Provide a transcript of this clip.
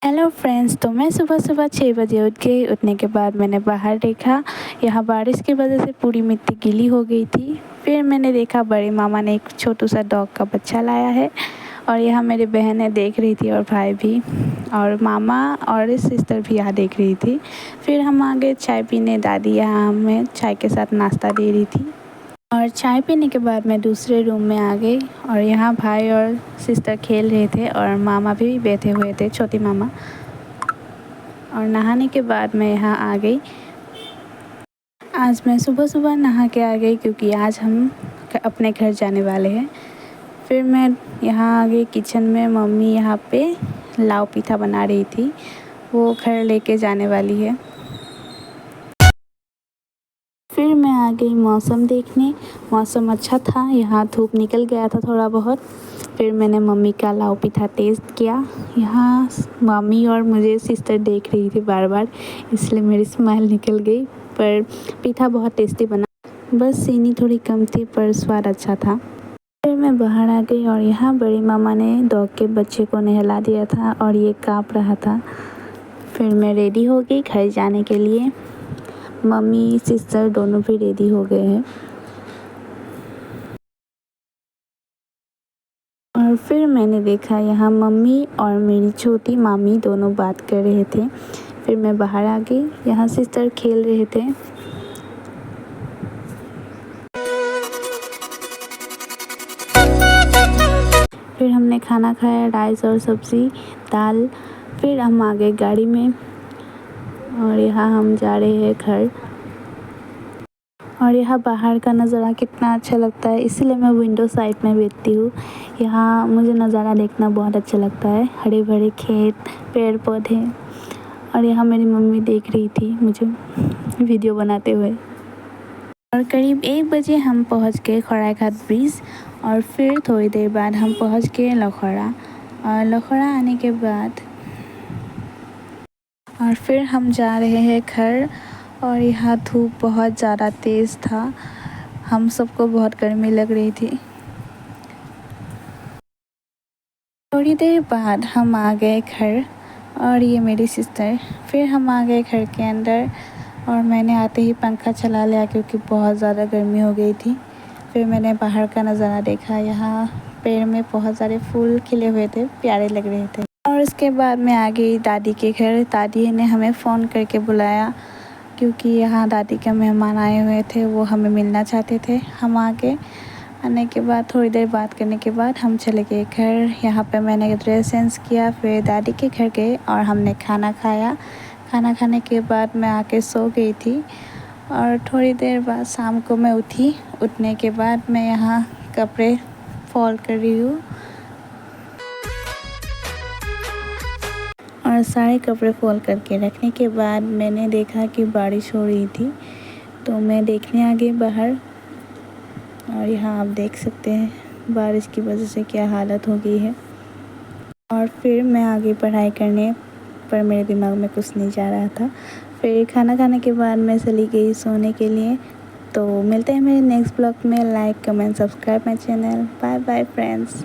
Hello friends, तो मैं सुबह सुबह 6 बजे उठ गई। उठने के बाद मैंने बाहर देखा, यहाँ बारिश की वजह से पूरी मिट्टी गीली हो गई थी। फिर मैंने देखा बड़े मामा ने एक छोटू सा डॉग का बच्चा लाया है और यहाँ मेरी बहनें देख रही थी और भाई भी, और मामा और सिस्टर भी यहाँ देख रही थी। फिर हम आ गए चाय पीने। दादी यहाँ हमें चाय के साथ नाश्ता दे रही थी और चाय पीने के बाद मैं दूसरे रूम में आ गई और यहाँ भाई और सिस्टर खेल रहे थे और मामा भी बैठे हुए थे, छोटी मामा। और नहाने के बाद मैं यहाँ आ गई। आज मैं सुबह सुबह नहा के आ गई क्योंकि आज हम अपने घर जाने वाले हैं। फिर मैं यहाँ आ गई किचन में। मम्मी यहाँ पे लाव पीठा बना रही थी, वो घर लेके जाने वाली है। फिर मैं आ गई मौसम देखने। मौसम अच्छा था, यहाँ धूप निकल गया था थोड़ा बहुत। फिर मैंने मम्मी का लाव पीठा टेस्ट किया। यहाँ मम्मी और मुझे सिस्टर देख रही थी बार बार, इसलिए मेरी स्माइल निकल गई। पर पीठा बहुत टेस्टी बना, बस चीनी थोड़ी कम थी पर स्वाद अच्छा था। फिर मैं बाहर आ गई और यहाँ बड़ी मामा ने डॉग के बच्चे को नहला दिया था और ये काँप रहा था। फिर मैं रेडी हो गई घर जाने के लिए। मम्मी सिस्टर दोनों भी रेडी हो गए हैं। और फिर मैंने देखा यहाँ मम्मी और मेरी छोटी मामी दोनों बात कर रहे थे। फिर मैं बाहर आ गई, यहाँ सिस्टर खेल रहे थे। फिर हमने खाना खाया, राइस और सब्ज़ी, दाल। फिर हम आ गए गाड़ी में और यहाँ हम जा रहे हैं घर। और यहाँ बाहर का नज़ारा कितना अच्छा लगता है, इसलिए मैं विंडो साइड में बैठती हूँ। यहाँ मुझे नज़ारा देखना बहुत अच्छा लगता है, हरे भरे खेत, पेड़ पौधे। और यहाँ मेरी मम्मी देख रही थी मुझे वीडियो बनाते हुए। और करीब 1 बजे हम पहुँच गए खड़ाघाट ब्रिज। और फिर थोड़ी देर बाद हम पहुँच गए लखौड़ा। और लखौड़ा आने के बाद और फिर हम जा रहे हैं घर। और यहाँ धूप बहुत ज़्यादा तेज़ था, हम सबको बहुत गर्मी लग रही थी। थोड़ी देर बाद हम आ गए घर और ये मेरी सिस्टर। फिर हम आ गए घर के अंदर और मैंने आते ही पंखा चला लिया क्योंकि बहुत ज़्यादा गर्मी हो गई थी। फिर मैंने बाहर का नज़ारा देखा, यहाँ पेड़ में बहुत सारे फूल खिले हुए थे, प्यारे लग रहे थे। और उसके बाद मैं आ गई दादी के घर। दादी ने हमें फ़ोन करके बुलाया क्योंकि यहाँ दादी के मेहमान आए हुए थे, वो हमें मिलना चाहते थे। हम आ गए। आने के बाद थोड़ी देर बात करने के बाद हम चले गए घर। यहाँ पे मैंने ड्रेस चेंज किया, फिर दादी के घर गए और हमने खाना खाया। खाना खाने के बाद मैं आके सो गई थी। और थोड़ी देर बाद शाम को मैं उठी। उठने के बाद मैं यहाँ कपड़े फोल्ड कर रही हूँ और सारे कपड़े फोल्ड करके रखने के बाद मैंने देखा कि बारिश हो रही थी, तो मैं देखने आ गई बाहर। और यहाँ आप देख सकते हैं बारिश की वजह से क्या हालत हो गई है। और फिर मैं आगे पढ़ाई करने, पर मेरे दिमाग में कुछ नहीं जा रहा था। फिर खाना खाने के बाद मैं चली गई सोने के लिए। तो मिलते हैं मेरे नेक्स्ट ब्लॉग में। Like comment subscribe my channel. Bye bye friends.